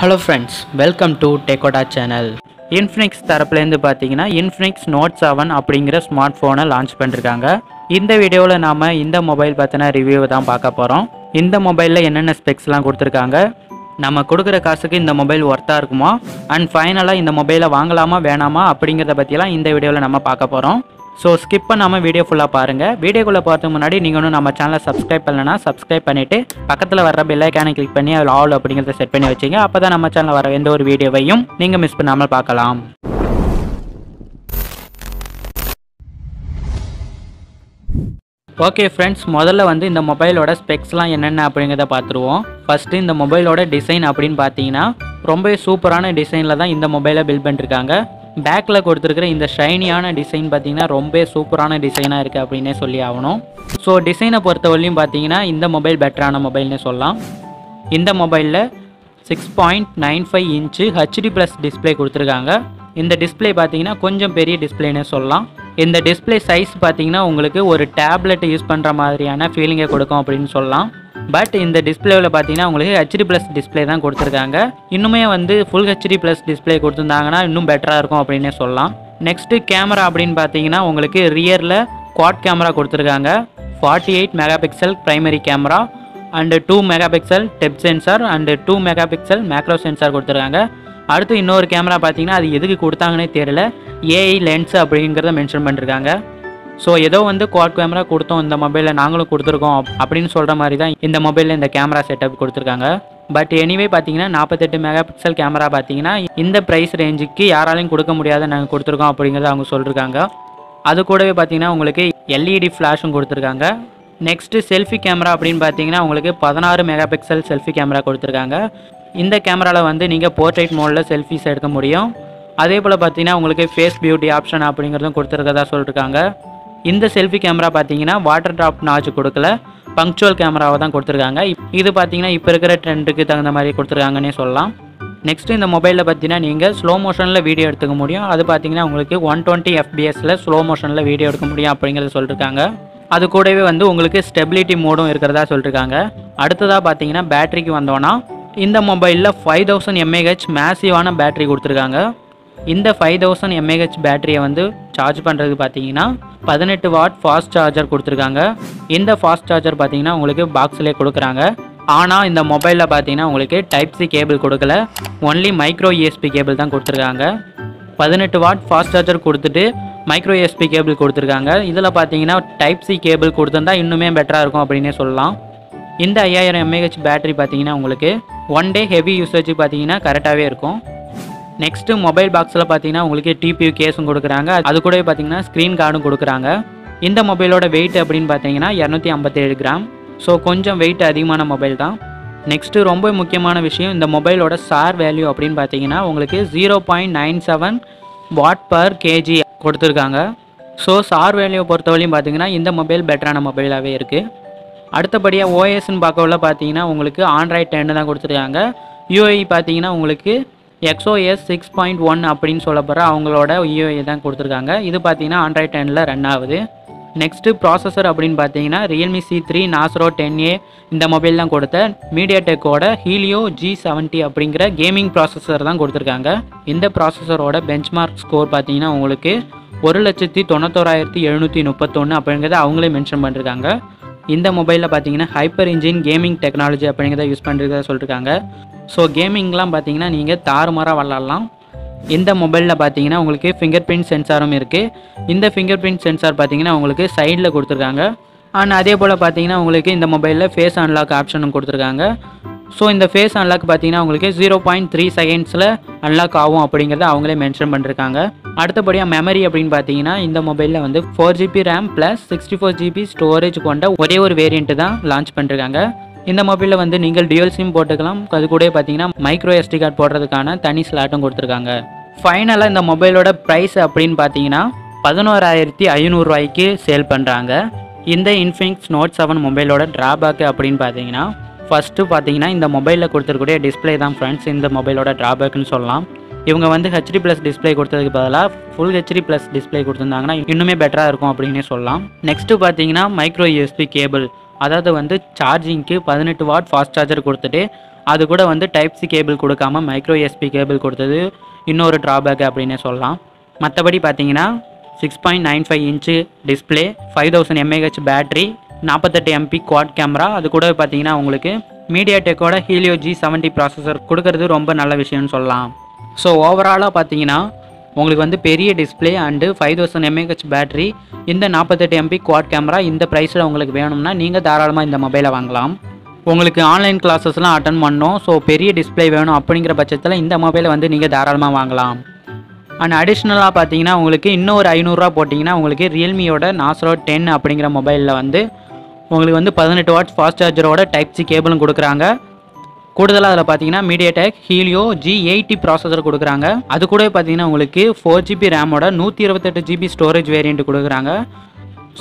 Hello friends, welcome to Techkotta channel. Infinix தரப்புலேருந்து பார்த்தீங்கன்னா Infinix Note 7 அப்படிங்கிற ஸ்மார்ட் ஃபோனை லான்ச் பண்ணிருக்காங்க. இந்த வீடியோவில் நாம் இந்த மொபைல் பற்றின ரிவ்யூ தான் பார்க்க போகிறோம். இந்த மொபைலில் என்னென்ன ஸ்பெக்ஸ்லாம் கொடுத்துருக்காங்க, நம்ம கொடுக்குற காசுக்கு இந்த மொபைல் ஒர்த்தாக இருக்குமா, அண்ட் ஃபைனலாக இந்த மொபைலை வாங்கலாமா வேணாமா அப்படிங்கிறத பற்றிலாம் இந்த வீடியோவில் நம்ம பார்க்க போகிறோம். ஸோ ஸ்கிப் பண்ணாமல் வீடியோ ஃபுல்லாக பாருங்கள். வீடியோக்குள்ளே பார்த்து முன்னாடி நீங்கள் ஒன்றும் நம்ம சேனலை சப்ஸ்கிரைப் பண்ணலைன்னா சப்ஸ்கிரைப் பண்ணிவிட்டு பக்கத்தில் வர பெல் ஐக்கானை கிளிக் பண்ணி அதில் ஆல் அப்படிங்கிறத செட் பண்ணி வச்சிங்க. அப்போ தான் நம்ம சேனலில் வர எந்த ஒரு வீடியோவையும் நீங்கள் மிஸ் பண்ணாமல் பார்க்கலாம். ஓகே ஃப்ரெண்ட்ஸ், முதல்ல இந்த மொபைலோட ஸ்பெக்ஸ்லாம் என்னென்ன அப்படிங்கிறத பார்த்துருவோம். ஃபஸ்ட்டு இந்த மொபைலோட டிசைன் அப்படின்னு பார்த்தீங்கன்னா ரொம்பவே சூப்பரான டிசைனில் தான் இந்த மொபைலை பில்ட் பண்ணிருக்காங்க. பேக்கில் கொடுத்துருக்கிற இந்த ஷைனியான டிசைன் பார்த்தீங்கன்னா ரொம்ப சூப்பரான டிசைனாக இருக்குது அப்படின்னே சொல்லி ஆகணும். ஸோ டிசைனை பொறுத்தவரையும் பார்த்தீங்கன்னா இந்த மொபைல் பெட்டரான மொபைல்னே சொல்லலாம். இந்த மொபைலில் 6.95 இன்ச்சு HD+ டிஸ்பிளே கொடுத்துருக்காங்க. இந்த டிஸ்பிளே பார்த்தீங்கன்னா கொஞ்சம் பெரிய டிஸ்பிளேனே சொல்லலாம். இந்த டிஸ்பிளே சைஸ் பார்த்தீங்கன்னா உங்களுக்கு ஒரு டேப்லெட் யூஸ் பண்ணுற மாதிரியான ஃபீலிங்கை கொடுக்கும் அப்படின்னு சொல்லலாம். பட் இந்த டிஸ்பிளேவில் பார்த்தீங்கன்னா உங்களுக்கு HD+ டிஸ்பிளே தான் கொடுத்துருக்காங்க. இன்னுமே ஃபுல் HD+ டிஸ்பிளே கொடுத்துருந்தாங்கன்னா இன்னும் பெட்டராக இருக்கும் அப்படின்னே சொல்லலாம். நெக்ஸ்ட்டு கேமரா அப்படின்னு பார்த்தீங்கன்னா உங்களுக்கு ரியரில் குவாட் கேமரா கொடுத்துருக்காங்க. 48 megapixel primary camera and 2 megapixel depth sensor and 2 megapixel macro sensor கொடுத்துருக்காங்க. அடுத்து இன்னொரு கேமரா பார்த்தீங்கன்னா அது எதுக்கு கொடுத்தாங்கன்னே தெரியல, ஏஐ லென்ஸ் அப்படிங்கிறத மென்ஷன் பண்ணிருக்காங்க. ஸோ ஏதோ குவாட் கேமரா கொடுத்தோம் இந்த மொபைலில் நாங்களும் கொடுத்துருக்கோம் அப்படின்னு சொல்கிற மாதிரி தான் இந்த மொபைலில் இந்த கேமரா செட்டப் கொடுத்துருக்காங்க. பட் எனிவே பார்த்தீங்கன்னா 48 மெகாபிக்சல் கேமரா பார்த்தீங்கன்னா இந்த ப்ரைஸ் ரேஞ்சுக்கு யாராலையும் கொடுக்க முடியாத நாங்கள் கொடுத்துருக்கோம் அப்படிங்கிறத அவங்க சொல்லியிருக்காங்க. அது கூடவே பார்த்தீங்கன்னா உங்களுக்கு LED ஃப்ளாஷும் கொடுத்துருக்காங்க. நெக்ஸ்ட்டு செல்ஃபி கேமரா அப்படின்னு பார்த்தீங்கன்னா உங்களுக்கு 16 மெகாபிக்சல் செல்ஃபி கேமரா கொடுத்துருக்காங்க. இந்த கேமராவில் நீங்கள் போர்ட்ரேட் மோடில் செல்ஃபிஸ் எடுக்க முடியும். அதே போல் பார்த்தீங்கன்னா உங்களுக்கு ஃபேஸ் பியூட்டி ஆப்ஷன் அப்படிங்கிறதும் கொடுத்துருக்கதா சொல்லியிருக்காங்க. இந்த செல்ஃபி கேமரா பார்த்தீங்கன்னா வாட்டர் ட்ராப் நாச் கொடுக்கல, பங்க்சுவல் கேமராவை தான் கொடுத்துருக்காங்க. இது பார்த்தீங்கன்னா இப்போ இருக்கிற ட்ரெண்டுக்கு தகுந்த மாதிரி கொடுத்துருக்காங்கன்னே சொல்லலாம். நெக்ஸ்ட்டு இந்த மொபைலில் பார்த்தீங்கன்னா நீங்கள் ஸ்லோ மோஷனில் வீடியோ எடுத்துக்க முடியும். அது பார்த்தீங்கன்னா உங்களுக்கு 120 fps ஸ்லோ மோஷனில் வீடியோ எடுக்க முடியும் அப்படிங்கிறத சொல்லியிருக்காங்க. அது கூடவே உங்களுக்கு ஸ்டெபிலிட்டி மோடும் இருக்கிறதா சொல்லியிருக்காங்க. அடுத்ததாக பார்த்தீங்கன்னா பேட்டரிக்கு வந்தோன்னா இந்த மொபைலில் 5000 mAh மேசிவான பேட்டரி கொடுத்துருக்காங்க. இந்த 5000 mAh பேட்டரியை சார்ஜ் பண்ணுறது பார்த்தீங்கன்னா 18 வாட் ஃபாஸ்ட் சார்ஜர் கொடுத்துருக்காங்க. இந்த ஃபாஸ்ட் சார்ஜர் பார்த்தீங்கன்னா உங்களுக்கு பாக்ஸ்லேயே கொடுக்குறாங்க. ஆனால் இந்த மொபைலில் பார்த்தீங்கன்னா உங்களுக்கு Type-C கேபிள் கொடுக்கல, ஒன்லி மைக்ரோ USB கேபிள் தான் கொடுத்துருக்காங்க. 18 வாட் ஃபாஸ்ட் சார்ஜர் கொடுத்துட்டு மைக்ரோ USB கேபிள் கொடுத்துருக்காங்க. இதில் பார்த்தீங்கன்னா Type-C கேபிள் கொடுத்துருந்தா இன்னுமே பெட்டராக இருக்கும் அப்படின்னே சொல்லலாம். இந்த 5000 mAh பேட்டரி பார்த்தீங்கன்னா உங்களுக்கு ஒன் டே ஹெவி யூசேஜ் பார்த்தீங்கன்னா கரெக்டாகவே இருக்கும். நெக்ஸ்ட்டு மொபைல் பாக்ஸில் பார்த்தீங்கன்னா உங்களுக்கு TPU கேஸும் கொடுக்குறாங்க. அது கூடவே பார்த்தீங்கன்னா ஸ்க்ரீன் கார்டும் கொடுக்குறாங்க. இந்த மொபைலோட வெயிட் அப்படின்னு பார்த்தீங்கன்னா 257 கிராம். ஸோ கொஞ்சம் வெயிட் அதிகமான மொபைல் தான். நெக்ஸ்ட்டு ரொம்ப முக்கியமான விஷயம், இந்த மொபைலோட SHARE வேல்யூ அப்படின்னு பார்த்தீங்கன்னா உங்களுக்கு 0.97 watt/kg கொடுத்துருக்காங்க. ஸோ SHARE வேல்யூவை பொறுத்தவரையும் பார்த்தீங்கன்னா இந்த மொபைல் பெட்டரான மொபைலாகவே இருக்குது. அடுத்தபடியாக ஓஎஸ்ன்னு பார்க்கல பார்த்தீங்கன்னா உங்களுக்கு Android 10 தான் கொடுத்துருக்காங்க. UI பார்த்தீங்கன்னா உங்களுக்கு XOS 6.1 அப்படின்னு சொல்ல போகிற அவங்களோட UI தான் கொடுத்துருக்காங்க. இது பார்த்தீங்கன்னா Android 10 ரன் ஆகுது. நெக்ஸ்ட்டு ப்ராசஸர் அப்படின்னு பார்த்தீங்கன்னா Realme C3 Nano 10A இந்த மொபைல் தான் கொடுத்த மீடியாடெக்கோட Helio G70 அப்படிங்கிற கேமிங் ப்ராசஸர் தான் கொடுத்துருக்காங்க. இந்த ப்ராசஸரோட பெஞ்ச்மார்க் ஸ்கோர் பார்த்தீங்கன்னா உங்களுக்கு 1,91,731 அப்படிங்கிறத அவங்களே மென்ஷன் பண்ணிருக்காங்க. இந்த மொபைலில் பார்த்தீங்கன்னா ஹைப்பர் இன்ஜின் கேமிங் டெக்னாலஜி அப்படிங்கிறத யூஸ் பண்ணுறதா சொல்லியிருக்காங்க. ஸோ கேமிங்லாம் பார்த்தீங்கன்னா நீங்கள் தாறுமாறாக விளாட்லாம். இந்த மொபைலில் பார்த்தீங்கன்னா உங்களுக்கு ஃபிங்கர் பிரிண்ட் சென்சாரும் இருக்குது. இந்த ஃபிங்கர் பிரிண்ட் சென்சார் பார்த்தீங்கன்னா உங்களுக்கு சைடில் கொடுத்துருக்காங்க. அண்ட் அதே போல் பார்த்தீங்கன்னா உங்களுக்கு இந்த மொபைலில் ஃபேஸ் அன்லாக் ஆப்ஷனும் கொடுத்துருக்காங்க. ஸோ இந்த ஃபேஸ் அன்லாக் பார்த்தீங்கன்னா உங்களுக்கு 0.3 செகண்ட்ஸில் அன்லாக் ஆகும் அப்படிங்கிறத அவங்களே மென்ஷன் பண்ணிருக்காங்க. அடுத்தபடியாக மெமரி அப்படின்னு பார்த்தீங்கன்னா இந்த மொபைலில் 4GB RAM + 64GB ஸ்டோரேஜ் கொண்ட ஒரே ஒரு வேரியண்ட்டு தான் லான்ச் பண்ணிருக்காங்க. இந்த மொபைலில் நீங்கள் டியூல் சிம் போட்டுக்கலாம். அது கூட பார்த்தீங்கன்னா மைக்ரோ SD கார்டு போடுறதுக்கான தனி ஸ்லாட்டும் கொடுத்துருக்காங்க. ஃபைனலாக இந்த மொபைலோட ப்ரைஸ் அப்படின்னு பார்த்தீங்கன்னா 11,500 ரூபாய்க்கு சேல் பண்ணுறாங்க. இந்த Infinix Note 7 மொபைலோட ட்ராபேக் அப்படின்னு பார்த்தீங்கன்னா ஃபஸ்ட்டு பார்த்தீங்கன்னா இந்த மொபைலில் கொடுத்துருக்கூடிய டிஸ்பிளே தான் ஃப்ரெண்ட்ஸ் இந்த மொபைலோட ட்ராபேக்னு சொல்லலாம். இவங்க HD+ டிஸ்பிளே கொடுத்ததுக்கு பதிலாக ஃபுல் HD+ டிஸ்பிளே கொடுத்துருந்தாங்கன்னா இன்னுமே பெட்டராக இருக்கும் அப்படின்னே சொல்லலாம். நெக்ஸ்ட்டு பார்த்தீங்கன்னா மைக்ரோ USB கேபிள், அதாவது சார்ஜிங்க்கு 18 வாட் ஃபாஸ்ட் சார்ஜர் கொடுத்துட்டு அது கூட வந்து டைப் சி கேபிள் கொடுக்காம மைக்ரோ யூஎஸ்பி கேபிள் கொடுத்தது இன்னொரு ட்ராபேக் அப்படின்னே சொல்லலாம். மற்றபடி பார்த்தீங்கன்னா 6.95 inch display, 5000 mAh battery, 48 MP quad camera, அது கூட பார்த்தீங்கன்னா உங்களுக்கு மீடியாடெக்கோட ஹீலியோ G70 ப்ராசஸர் கொடுக்கறது ரொம்ப நல்ல விஷயம்னு சொல்லலாம். ஸோ ஓவராலாக பார்த்தீங்கன்னா உங்களுக்கு வந்து பெரிய டிஸ்பிளே அண்டு 5000 mAh பேட்டரி, இந்த 48 MP குவாட் கேமரா இந்த ப்ரைஸில் உங்களுக்கு வேணும்னா நீங்கள் தாராளமாக இந்த மொபைலை வாங்கலாம். உங்களுக்கு ஆன்லைன் கிளாஸஸ்லாம் அட்டன் பண்ணணும், ஸோ பெரிய டிஸ்பிளே வேணும் அப்படிங்கிற பட்சத்தில் இந்த மொபைலை வந்து நீங்கள் தாராளமாக வாங்கலாம். அண்ட் அடிஷ்னலாக பார்த்தீங்கன்னா உங்களுக்கு இன்னும் ஒரு 500 போட்டிங்கன்னா உங்களுக்கு ரியல்மியோட நாஸ்ரோ 10 அப்படிங்கிற மொபைலில் வந்து உங்களுக்கு வந்து 18 வாட்ஸ் ஃபாஸ்ட் சார்ஜரோட டைப் சி கேபிளும் கொடுக்குறாங்க. கூடுதலாக அதில் பார்த்தீங்கன்னா மீடியாடெக் ஹீலியோ G80 ப்ராசஸர் கொடுக்குறாங்க. அது கூட பார்த்தீங்கன்னா உங்களுக்கு 4GB ரேமோட 128GB ஸ்டோரேஜ் வேரியண்ட் கொடுக்குறாங்க.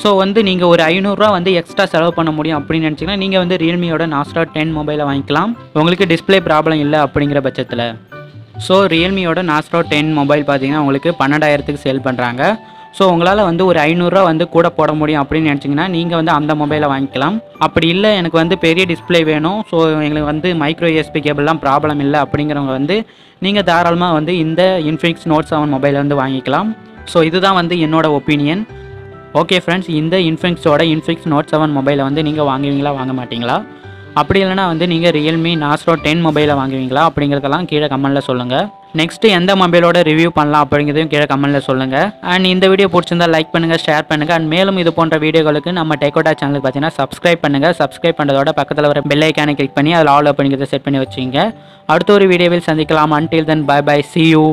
ஸோ வந்து நீங்கள் ஒரு 500 வந்து எக்ஸ்ட்ரா செலவு பண்ண முடியும் அப்படின்னு நினச்சிங்கன்னா நீங்கள் வந்து ரியல்மியோட நாஸ்ரோ 10 மொபைலை வாங்கிக்கலாம், உங்களுக்கு டிஸ்பிளே ப்ராப்ளம் இல்லை அப்படிங்கிற பட்சத்தில். ஸோ ரியல்மியோட நாஸ்ரோ 10 மொபைல் பார்த்தீங்கன்னா உங்களுக்கு 12000க்கு சேல் பண்ணுறாங்க. ஸோ உங்களால் வந்து ஒரு 500 வந்து கூட போட முடியும் அப்படின்னு நினச்சிங்கன்னா நீங்கள் வந்து அந்த மொபைலை வாங்கிக்கலாம். அப்படி இல்லை எனக்கு வந்து பெரிய டிஸ்பிளே வேணும், ஸோ எங்களுக்கு வந்து மைக்ரோ யூஎஸ்பி கேபிள்லாம் ப்ராப்ளம் இல்லை அப்படிங்கிறவங்க வந்து நீங்கள் தாராளமாக வந்து இந்த Infinix Note 7 மொபைலை வந்து வாங்கிக்கலாம். ஸோ இதுதான் வந்து என்னோடய ஒப்பீனியன். ஓகே ஃப்ரெண்ட்ஸ், இந்த Infinix Note 7 மொபைலை வந்து நீங்கள் வாங்குவீங்களா வாங்க மாட்டிங்களா? அப்படி இல்லைனா வந்து நீங்கள் ரியல்மி நாஸ்ரோ 10 மொபைலை வாங்குவீங்களா அப்படிங்கிறதெல்லாம் கீழே கமெண்ட்டில் சொல்லுங்கள். நெக்ஸ்ட்டு எந்த மொபைலோட ரிவ்யூ பண்ணலாம் அப்படிங்கிறதையும் கீழே கமெண்ட்டில் சொல்லுங்கள். அண்ட் இந்த வீடியோ பிடிச்சிருந்தால் லைக் பண்ணுங்கள், ஷேர் பண்ணுங்கள். அண்ட் மேலும் இது போன்ற வீடியோகளுக்கு நம்ம டெக்கோட்டா சேனலுக்கு பார்த்தீங்கன்னா சப்ஸ்கிரைப் பண்ணுங்கள். சப்ஸ்கிரைப் பண்ணுறதோட பக்கத்தில் வர பெல் ஐக்கானை கிளிக் பண்ணி அதில் ஆல் அப்படிங்கிறத செட் பண்ணி வச்சுங்க. அடுத்த ஒரு வீடியோவில் சந்திக்கலாம். until then bye bye, see you.